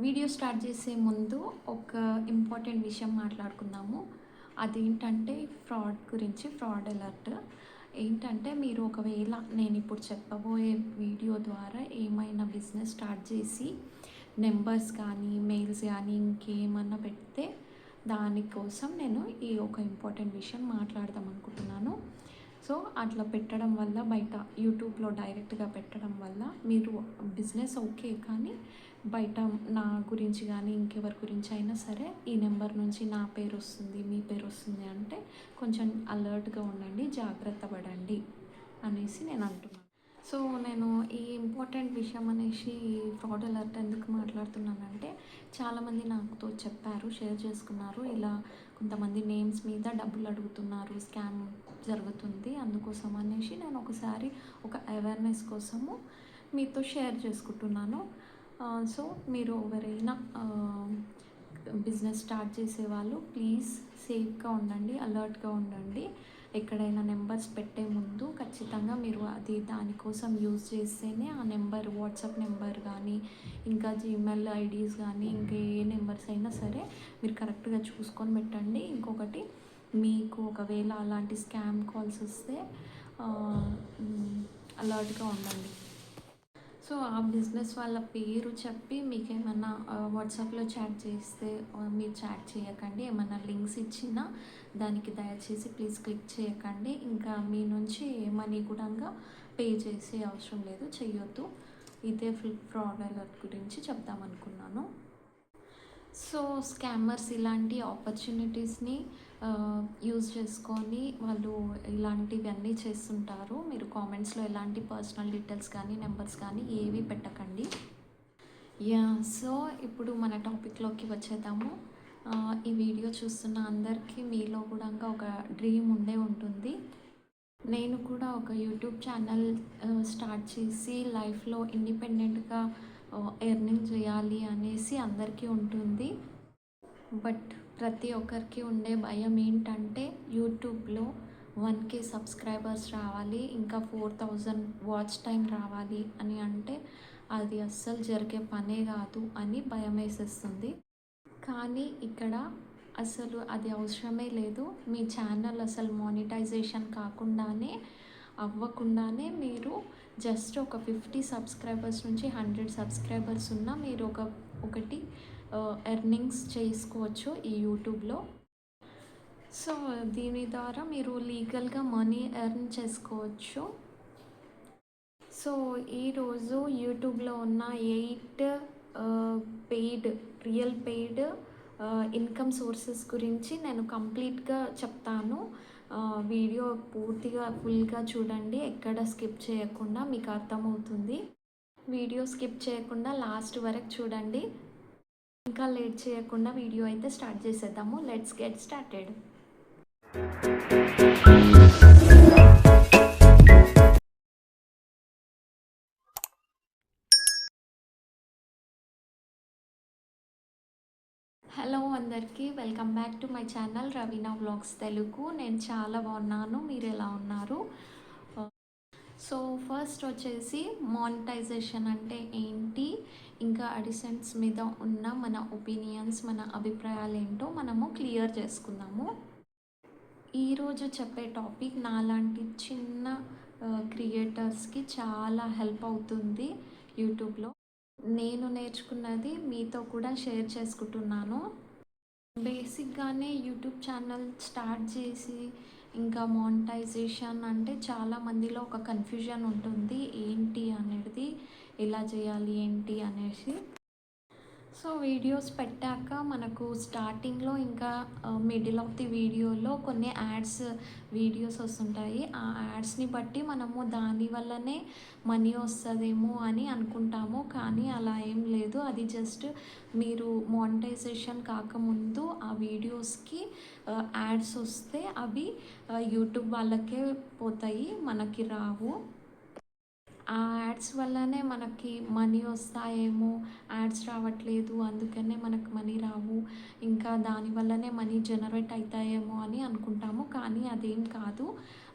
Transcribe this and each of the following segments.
Video start చేసే ముందు ఒక ఇంపార్టెంట్ విషయం మాట్లాడుకుందాము. అదేంటంటే ఫ్రాడ్ గురించి, ఫ్రాడ్ అలర్ట్. ఏంటంటే మీరు ఒకవేళ నేను ఇప్పుడు చెప్పబోయే వీడియో ద్వారా ఏమైనా బిజినెస్ స్టార్ట్ చేసి నెంబర్స్ కానీ, మెయిల్స్ కానీ ఇంకేమన్నా పెడితే దానికోసం నేను ఈ ఒక ఇంపార్టెంట్ విషయం మాట్లాడదాం అనుకుంటున్నాను. సో అట్లా పెట్టడం వల్ల బయట యూట్యూబ్లో డైరెక్ట్గా పెట్టడం వల్ల మీరు బిజినెస్ ఓకే, కానీ బయట నా గురించి కానీ ఇంకెవరి గురించి అయినా సరే ఈ నెంబర్ నుంచి నా పేరు వస్తుంది, మీ పేరు వస్తుంది అంటే కొంచెం అలర్ట్గా ఉండండి, జాగ్రత్త పడండి అనేసి నేను అంటున్నాను. సో నేను ఈ ఇంపార్టెంట్ విషయం అనేసి ఫ్రాడ్ అలర్ట్ ఎందుకు మాట్లాడుతున్నానంటే చాలామంది నాతో చెప్పారు, షేర్ చేసుకున్నారు, ఇలా కొంతమంది నేమ్స్ మీద డబ్బులు అడుగుతున్నారు, స్కామ్ జరుగుతుంది, అందుకోసం అనేసి నేను ఒకసారి ఒక అవేర్నెస్ కోసము మీతో షేర్ చేసుకుంటున్నాను. సో మీరు ఎవరైనా బిజినెస్ స్టార్ట్ చేసేవాళ్ళు ప్లీజ్ సేఫ్గా ఉండండి, అలర్ట్గా ఉండండి. ఎక్కడైనా నెంబర్స్ పెట్టే ముందు ఖచ్చితంగా మీరు అది దానికోసం యూజ్ చేస్తేనే ఆ నెంబర్, వాట్సాప్ నెంబర్ కానీ ఇంకా జీమెయిల్ ఐడీస్ కానీ ఇంకా ఏ నెంబర్స్ అయినా సరే మీరు కరెక్ట్గా చూసుకొని పెట్టండి. ఇంకొకటి, మీకు ఒకవేళ అలాంటి స్కామ్ కాల్స్ వస్తే అలర్ట్గా ఉండండి. సో ఆ బిజినెస్ వాళ్ళ పేరు చెప్పి మీకు ఏమన్నా వాట్సాప్లో చాట్ చేస్తే మీరు చాట్ చేయకండి. ఏమన్నా లింక్స్ ఇచ్చినా దానికి దయచేసి ప్లీజ్ క్లిక్ చేయకండి. ఇంకా మీ నుంచి ఏ మనీ కూడా పే చేసే అవసరం లేదు, చెయ్యొద్దు. ఇదే ఫ్రాడ్ అలర్ట్ గురించి చెప్దామనుకున్నాను. సో స్కామర్స్ ఇలాంటి ఆపర్చునిటీస్ని యూజ్ చేసుకొని వాళ్ళు ఇలాంటివన్నీ చేస్తుంటారు. మీరు కామెంట్స్లో ఎలాంటి పర్సనల్ డీటెయిల్స్ కానీ, నెంబర్స్ కానీ ఏవి పెట్టకండి. సో ఇప్పుడు మన టాపిక్లోకి వచ్చేద్దాము. ఈ వీడియో చూస్తున్న అందరికీ మీలో కూడా ఒక డ్రీమ్ ఉండే ఉంటుంది. నేను కూడా ఒక యూట్యూబ్ ఛానల్ స్టార్ట్ చేసి లైఫ్లో ఇండిపెండెంట్గా ఎర్నింగ్ చేయాలి అనేసి అందరికీ ఉంటుంది. బట్ ప్రతి ఒక్కరికి ఉండే భయం ఏంటంటే యూట్యూబ్లో 1K సబ్స్క్రైబర్స్ రావాలి, ఇంకా 4000 వాచ్ టైం రావాలి అని అంటే అది అస్సలు జరిగే పనే కాదు అని భయం వేసేస్తుంది. కానీ ఇక్కడ అసలు అది అవసరమే లేదు. మీ ఛానల్ అసలు మానిటైజేషన్ అవ్వకుండానే మీరు జస్ట్ ఒక 50 సబ్స్క్రైబర్స్ నుంచి 100 సబ్స్క్రైబర్స్ ఉన్న మీరు ఒకటి ఎర్నింగ్స్ చేసుకోవచ్చు ఈ యూట్యూబ్లో. సో దీని ద్వారా మీరు లీగల్గా మనీ ఎర్న్ చేసుకోవచ్చు. సో ఈరోజు యూట్యూబ్లో ఉన్న 8 రియల్ పెయిడ్ ఇన్కమ్ సోర్సెస్ గురించి నేను కంప్లీట్గా చెప్తాను. వీడియో పూర్తిగా ఫుల్గా చూడండి, ఎక్కడ స్కిప్ చేయకుండా, మీకు అర్థమవుతుంది. వీడియో స్కిప్ చేయకుండా లాస్ట్ వరకు చూడండి. ఇంకా లేట్ చేయకుండా వీడియో అయితే స్టార్ట్ చేసేద్దాము. Let's get started. హలో అందరికీ, welcome back to my channel Raveena vlogs Telugu. నేను చాలా బాగున్నాను, మీరు ఎలా ఉన్నారు? సో ఫస్ట్ వచ్చేసి మానిటైజేషన్ అంటే ఏంటి, ఇంకా అడిసెన్స్ మీద ఉన్న మన ఒపీనియన్స్, మన అభిప్రాయాలు ఏంటో మనము క్లియర్ చేసుకుందాము. ఈరోజు చెప్పే టాపిక్ నాలాంటి చిన్న క్రియేటర్స్కి చాలా హెల్ప్ అవుతుంది. యూట్యూబ్లో నేను నేర్చుకున్నది మీతో కూడా షేర్ చేసుకుంటున్నాను. బేసిక్గానే యూట్యూబ్ ఛానల్ స్టార్ట్ చేసి ఇంకా మానిటైజేషన్ అంటే చాలా మందిలో ఒక కన్ఫ్యూజన్ ఉంటుంది, ఏంటి అనేది, ఎలా చేయాలి ఏంటి అనేసి. సో వీడియోస్ పెట్టాక మనకు స్టార్టింగ్లో ఇంకా మిడిల్ ఆఫ్ ది వీడియోలో కొన్ని వీడియోస్ వస్తుంటాయి. ఆ యాడ్స్ని బట్టి మనము దానివల్లనే మనీ వస్తుందేమో అని అనుకుంటాము, కానీ అలా ఏం లేదు. అది జస్ట్ మీరు మానిటైజేషన్ కాకముందు ఆ వీడియోస్కి యాడ్స్ వస్తే అవి యూట్యూబ్ వాళ్ళకే పోతాయి, మనకి రావు. ఆ యాడ్స్ వల్లనే మనకి మనీ వస్తాయేమో, యాడ్స్ రావట్లేదు అందుకనే మనకు మనీ రావు, ఇంకా దానివల్లనే మనీ జనరేట్ అవుతాయేమో అని అనుకుంటాము, కానీ అదేం కాదు,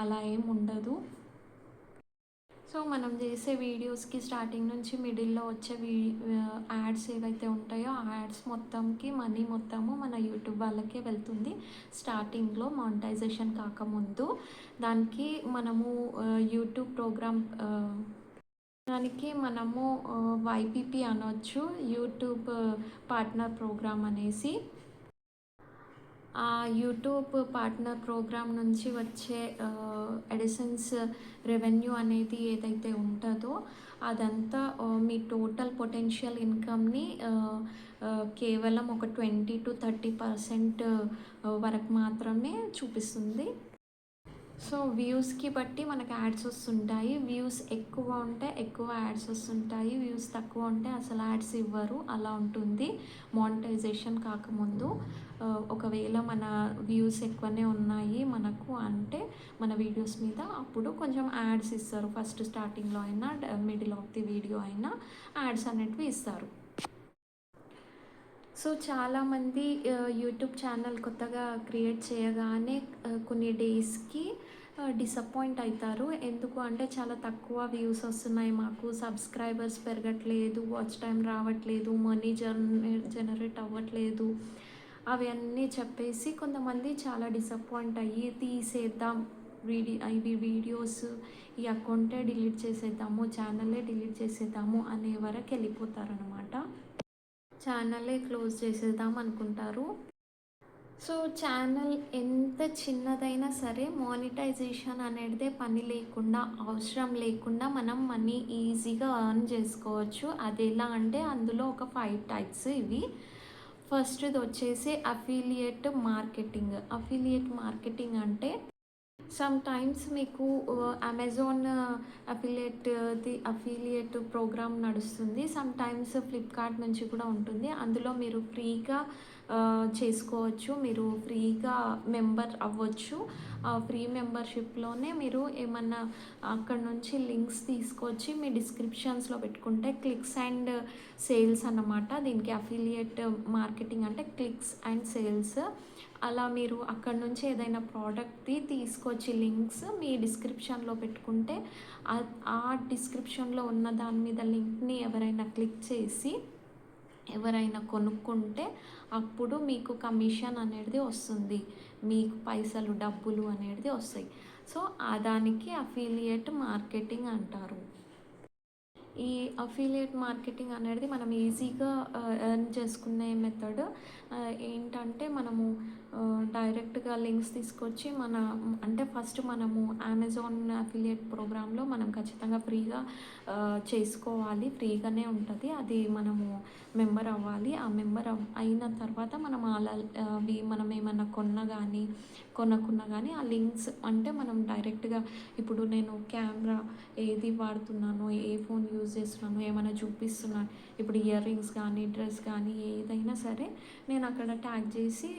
అలా ఏం ఉండదు. సో మనం చేసే వీడియోస్కి స్టార్టింగ్ నుంచి మిడిల్లో వచ్చే యాడ్స్ ఏవైతే ఉంటాయో ఆ యాడ్స్ మొత్తంకి మనీ మొత్తము మన యూట్యూబ్ వాళ్ళకే వెళ్తుంది. స్టార్టింగ్లో మానిటైజేషన్ కాకముందు దానికి మనము యూట్యూబ్ ప్రోగ్రామ్ దానికి మనము వైపీపీ అనొచ్చు, యూట్యూబ్ పార్ట్నర్ ప్రోగ్రామ్ అనేసి. ఆ యూట్యూబ్ పార్ట్నర్ ప్రోగ్రామ్ నుంచి వచ్చే ఎడిసన్స్ రెవెన్యూ అనేది ఏదైతే ఉంటుందో అదంతా మీ టోటల్ పొటెన్షియల్ ఇన్కమ్ని కేవలం ఒక 20-30% వరకు మాత్రమే చూపిస్తుంది. సో వ్యూస్కి బట్టి మనకు యాడ్స్ వస్తుంటాయి. వ్యూస్ ఎక్కువ ఉంటే ఎక్కువ యాడ్స్ వస్తుంటాయి, వ్యూస్ తక్కువ ఉంటే అసలు యాడ్స్ ఇవ్వరు, అలా ఉంటుంది మానిటైజేషన్ కాకముందు. ఒకవేళ మన వ్యూస్ ఎక్కువనే ఉన్నాయి మనకు అంటే మన వీడియోస్ మీద, అప్పుడు కొంచెం యాడ్స్ ఇస్తారు. ఫస్ట్ స్టార్టింగ్లో అయినా మిడిల్ ఆఫ్ ది వీడియో అయినా యాడ్స్ అనేటివి ఇస్తారు. సో చాలామంది యూట్యూబ్ ఛానల్ కొత్తగా క్రియేట్ చేయగానే కొన్ని డేస్కి డిసప్పాయింట్ అవుతారు. ఎందుకు అంటే చాలా తక్కువ వ్యూస్ వస్తున్నాయి, మాకు సబ్స్క్రైబర్స్ పెరగట్లేదు, వాచ్ టైం రావట్లేదు, మనీ జనరేట్ అవ్వట్లేదు, అవన్నీ చెప్పేసి కొంతమంది చాలా డిసప్పాయింట్ అయ్యి తీసేద్దాం ఇవి వీడియోస్, ఈ అకౌంటే డిలీట్ చేసేద్దాము, ఛానలే డిలీట్ చేసేద్దాము అనే వరకు వెళ్ళిపోతారనమాట. ఛానలే క్లోజ్ చేసేద్దాం అనుకుంటారు. సో ఛానల్ ఎంత చిన్నదైనా సరే మానిటైజేషన్ అనేది పని లేకుండా, అవసరం లేకుండా మనం మనీ ఈజీగా ఎర్న్ చేసుకోవచ్చు. అది ఎలా అంటే అందులో ఒక 5 టైప్స్ ఇవి. ఫస్ట్ది వచ్చేసి అఫిలియేట్ మార్కెటింగ్. అఫిలియేట్ మార్కెటింగ్ అంటే సమ్ టైమ్స్ మీకు అమెజాన్ అఫిలియేట్ ప్రోగ్రామ్ నడుస్తుంది, సమ్ టైమ్స్ ఫ్లిప్కార్ట్ నుంచి కూడా ఉంటుంది. అందులో మీరు ఫ్రీగా చేసుకోవచ్చు, మీరు ఫ్రీగా మెంబర్ అవ్వచ్చు. ఫ్రీ మెంబర్షిప్లోనే మీరు ఏమన్నా అక్కడ నుంచి లింక్స్ తీసుకొచ్చి మీ డిస్క్రిప్షన్స్లో పెట్టుకుంటే క్లిక్స్ అండ్ సేల్స్ అన్నమాట. దీనికి అఫిలియేట్ మార్కెటింగ్ అంటే క్లిక్స్ అండ్ సేల్స్. అలా మీరు అక్కడ నుంచి ఏదైనా ప్రోడక్ట్ది తీసుకొచ్చి లింక్స్ మీ డిస్క్రిప్షన్లో పెట్టుకుంటే ఆ డిస్క్రిప్షన్లో ఉన్న దాని మీద లింక్ని ఎవరైనా క్లిక్ చేసి ఎవరైనా కొనుక్కుంటే అప్పుడు మీకు కమిషన్ అనేది వస్తుంది, మీకు పైసలు డబ్బులు అనేది వస్తాయి. సో దానికి అఫిలియేట్ మార్కెటింగ్ అంటారు. ఈ అఫిలియేట్ మార్కెటింగ్ అనేది మనం ఈజీగా ఎర్న్ చేసుకునే మెథడ్. ఏంటంటే మనము డైరెక్ట్గా లింక్స్ తీసుకొచ్చి అంటే ఫస్ట్ మనము అమెజాన్ అఫిలియేట్ ప్రోగ్రాంలో మనం ఖచ్చితంగా ఫ్రీగా చేసుకోవాలి, ఫ్రీగానే ఉంటుంది. అది మనము మెంబర్ అవ్వాలి. ఆ మెంబర్ అయిన తర్వాత మనం ఏమన్నా కొనుక్కున్నా కానీ ఆ లింక్స్ అంటే మనం డైరెక్ట్గా ఇప్పుడు నేను కెమెరా ఏది వాడుతున్నానో, ఏ ఫోన్ యూజ్ చేస్తున్నానో ఏమైనా చూపిస్తున్నాను, ఇప్పుడు ఇయర్ రింగ్స్ కానీ డ్రెస్ కానీ ఏదైనా సరే నేను అక్కడ ట్యాగ్ చేసి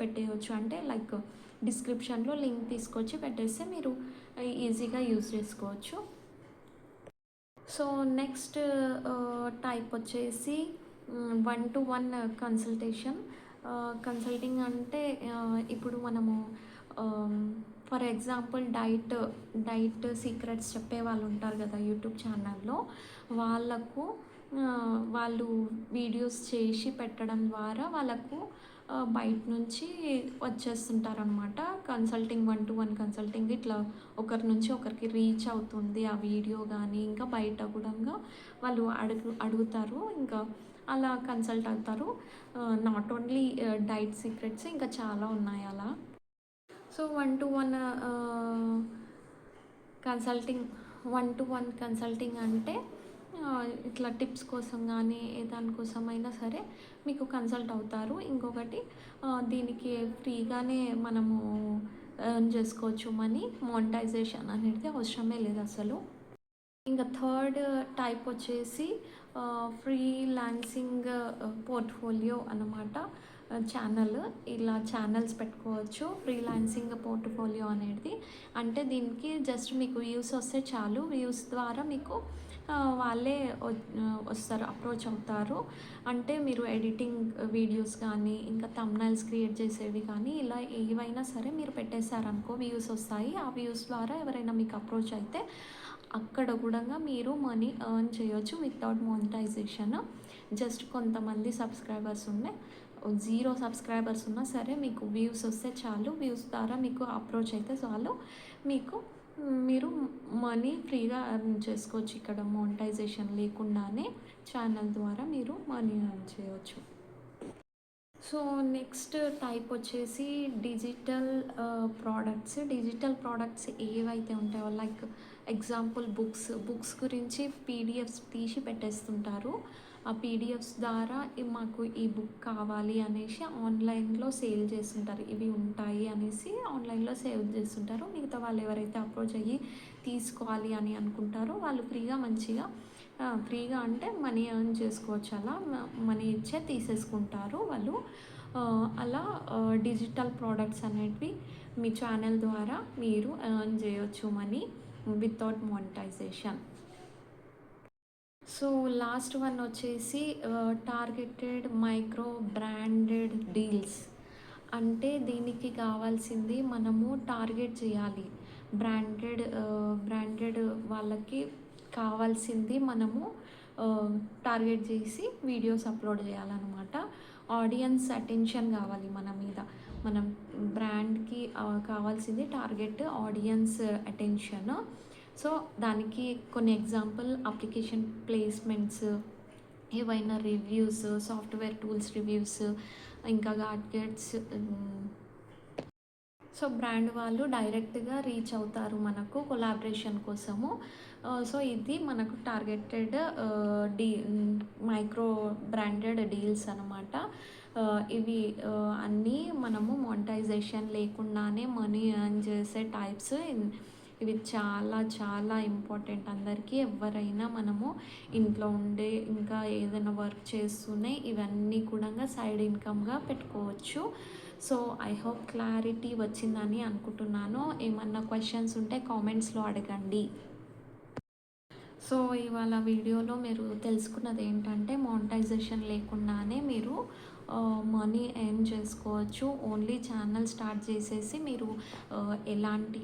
పెట్టేయచ్చు. అంటే లైక్ డిస్క్రిప్షన్లో లింక్ తీసుకొచ్చి పెట్టేస్తే మీరు ఈజీగా యూజ్ చేసుకోవచ్చు. సో నెక్స్ట్ టైప్ వచ్చేసి 1-to-1 కన్సల్టేషన్. కన్సల్టింగ్ అంటే ఇప్పుడు మనము ఫర్ ఎగ్జాంపుల్ డైట్ సీక్రెట్స్ చెప్పే వాళ్ళు ఉంటారు కదా యూట్యూబ్ ఛానల్లో, వాళ్ళు వీడియోస్ చేసి పెట్టడం ద్వారా వాళ్ళకు బయట నుంచి వచ్చేస్తుంటారనమాట. కన్సల్టింగ్ 1-to-1 కన్సల్టింగ్ ఇట్లా ఒకరి నుంచి ఒకరికి రీచ్ అవుతుంది ఆ వీడియో కానీ, ఇంకా బయట కూడా వాళ్ళు అడుగుతారు, ఇంకా అలా కన్సల్ట్ అవుతారు. నాట్ ఓన్లీ డైట్ సీక్రెట్స్, ఇంకా చాలా ఉన్నాయి అలా. సో 1-to-1 కన్సల్టింగ్ అంటే ఇట్లా టిప్స్ కోసం కానీ ఏ దానికోసమైనా సరే మీకు కన్సల్ట్ అవుతారు. ఇంకొకటి దీనికి ఫ్రీగానే మనము ఎర్న్ చేసుకోవచ్చు మనీ, మానిటైజేషన్ అనేది అవసరమే లేదు అసలు. ఇంకా థర్డ్ టైప్ వచ్చేసి ఫ్రీలాన్సింగ్ పోర్ట్ఫోలియో అన్నమాట. ఛానల్, ఇలా ఛానల్స్ పెట్టుకోవచ్చు. ఫ్రీలాన్సింగ్ పోర్ట్ఫోలియో అనేది అంటే దీనికి జస్ట్ మీకు వ్యూస్ వస్తే చాలు, వ్యూస్ ద్వారా మీకు వాళ్ళే వస్తారు, అప్రోచ్ అవుతారు. అంటే మీరు ఎడిటింగ్ వీడియోస్ కానీ ఇంకా థంబ్నైల్స్ క్రియేట్ చేసేవి కానీ ఇలా ఏవైనా సరే మీరు పెట్టేశారనుకో వ్యూస్ వస్తాయి. ఆ వ్యూస్ ద్వారా ఎవరైనా మీకు అప్రోచ్ అయితే అక్కడ కూడా మీరు మనీ ఎర్న్ చేయొచ్చు వితౌట్ మానిటైజేషన్. జస్ట్ కొంతమంది సబ్స్క్రైబర్స్ ఉండే, 0 సబ్స్క్రైబర్స్ ఉన్నా సరే మీకు వ్యూస్ వస్తే చాలు. వ్యూస్ ద్వారా మీకు అప్రోచ్ అయితే చాలు, మీకు మీరు మనీ ఫ్రీగా ఎర్న్ చేసుకోవచ్చు. ఇక్కడ మానిటైజేషన్ లేకుండానే ఛానల్ ద్వారా మీరు మనీ ఎర్న్ చేయవచ్చు. సో నెక్స్ట్ టైప్ వచ్చేసి డిజిటల్ డిజిటల్ ప్రోడక్ట్స్ ఏవైతే ఉంటాయో, లైక్ ఎగ్జాంపుల్ బుక్స్ గురించి పీడిఎఫ్స్ తీసి పెట్టేస్తుంటారు. ఆ పీడిఎఫ్స్ ద్వారా మాకు ఈ బుక్ కావాలి అనేసి ఆన్లైన్లో సేల్ చేస్తుంటారు. ఇవి ఉంటాయి అనేసి ఆన్లైన్లో సేల్ చేస్తుంటారు. మిగతా వాళ్ళు ఎవరైతే అప్రోచ్ అయ్యి తీసుకోవాలి అని అనుకుంటారో వాళ్ళు ఫ్రీగా అంటే మనీ ఎర్న్ చేసుకోవచ్చు. అలా మనీ ఇచ్చే తీసేసుకుంటారు వాళ్ళు. అలా డిజిటల్ ప్రోడక్ట్స్ అనేటివి మీ ఛానల్ ద్వారా మీరు ఎర్న్ చేయొచ్చు money without monetisation. So last one వచ్చేసి టార్గెటెడ్ మైక్రో బ్రాండెడ్ డీల్స్. అంటే దీనికి కావాల్సింది మనము టార్గెట్ చేయాలి. బ్రాండెడ్ వాళ్ళకి కావాల్సింది మనము టార్గెట్ చేసి వీడియోస్ అప్లోడ్ చేయాలన్నమాట. ఆడియన్స్ అటెన్షన్ కావాలి మన మీద. మనం బ్రాండ్కి కావాల్సింది టార్గెట్ ఆడియన్స్ అటెన్షన్. సో దానికి కొన్ని ఎగ్జాంపుల్ అప్లికేషన్ ప్లేస్మెంట్స్, ఏవైనా రివ్యూస్, సాఫ్ట్వేర్ టూల్స్ రివ్యూస్, ఇంకా గాడ్గెట్స్. సో బ్రాండ్ వాళ్ళు డైరెక్ట్గా రీచ్ అవుతారు మనకు కొలాబరేషన్ కోసము. సో ఇది మనకు టార్గెటెడ్ మైక్రో బ్రాండెడ్ డీల్స్ అనమాట. ఇవి అన్నీ మనము మానిటైజేషన్ లేకుండానే మనీ ఎర్న్ చేసే టైప్స్. ఇవి చాలా చాలా ఇంపార్టెంట్ అందరికీ. ఎవరైనా మనము ఇంట్లో ఉండే ఇంకా ఏదైనా వర్క్ చేస్తూనే ఇవన్నీ కూడా సైడ్ ఇన్కమ్గా పెట్టుకోవచ్చు. సో ఐ హోప్ క్లారిటీ వచ్చిందని అనుకుంటున్నాను. ఏమన్నా క్వశ్చన్స్ ఉంటే కామెంట్స్లో అడగండి. సో ఇవాళ వీడియోలో మీరు తెలుసుకున్నది ఏంటంటే మానిటైజేషన్ లేకుండానే మీరు మనీ ఎర్న్ చేసుకోవచ్చు. ఓన్లీ ఛానల్ స్టార్ట్ చేసేసి మీరు ఎలాంటి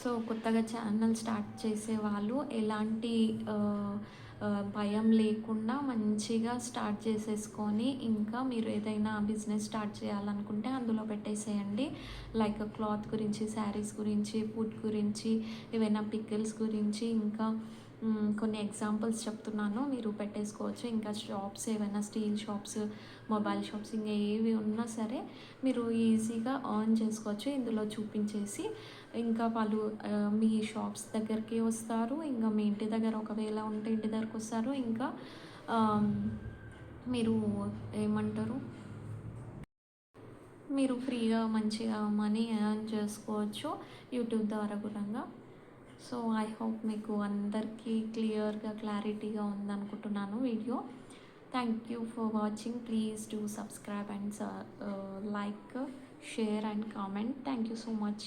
సో కొత్తగా ఛానల్ స్టార్ట్ చేసే వాళ్ళు ఎలాంటి భయం లేకుండా మంచిగా స్టార్ట్ చేసేసుకొని ఇంకా మీరు ఏదైనా బిజినెస్ స్టార్ట్ చేయాలనుకుంటే అందులో పెట్టేసేయండి. లైక్ క్లాత్ గురించి, శారీస్ గురించి, ఫుడ్ గురించి, ఏవైనా పికిల్స్ గురించి, ఇంకా కొన్ని ఎగ్జాంపుల్స్ చెప్తున్నాను, మీరు పెట్టేసుకోవచ్చు. ఇంకా షాప్స్ ఏవైనా స్టీల్ షాప్స్, మొబైల్ షాప్స్, ఇంకా ఏవి ఉన్నా సరే మీరు ఈజీగా ఎర్న్ చేసుకోవచ్చు ఇందులో చూపించేసి. ఇంకా వాళ్ళు మీ షాప్స్ దగ్గరికి వస్తారు. ఇంకా మీ ఇంటి దగ్గర ఒకవేళ ఉంటే ఇంటి దగ్గరకు వస్తారు. ఇంకా మీరు ఏమంటారు, మీరు ఫ్రీగా మంచిగా మనీ ఎర్న్ చేసుకోవచ్చు యూట్యూబ్ ద్వారా కూడా. సో ఐ హోప్ మీకు అందరికీ క్లారిటీగా ఉందనుకుంటున్నాను video. Thank you for watching. Please do subscribe and like, share and comment. Thank you so much.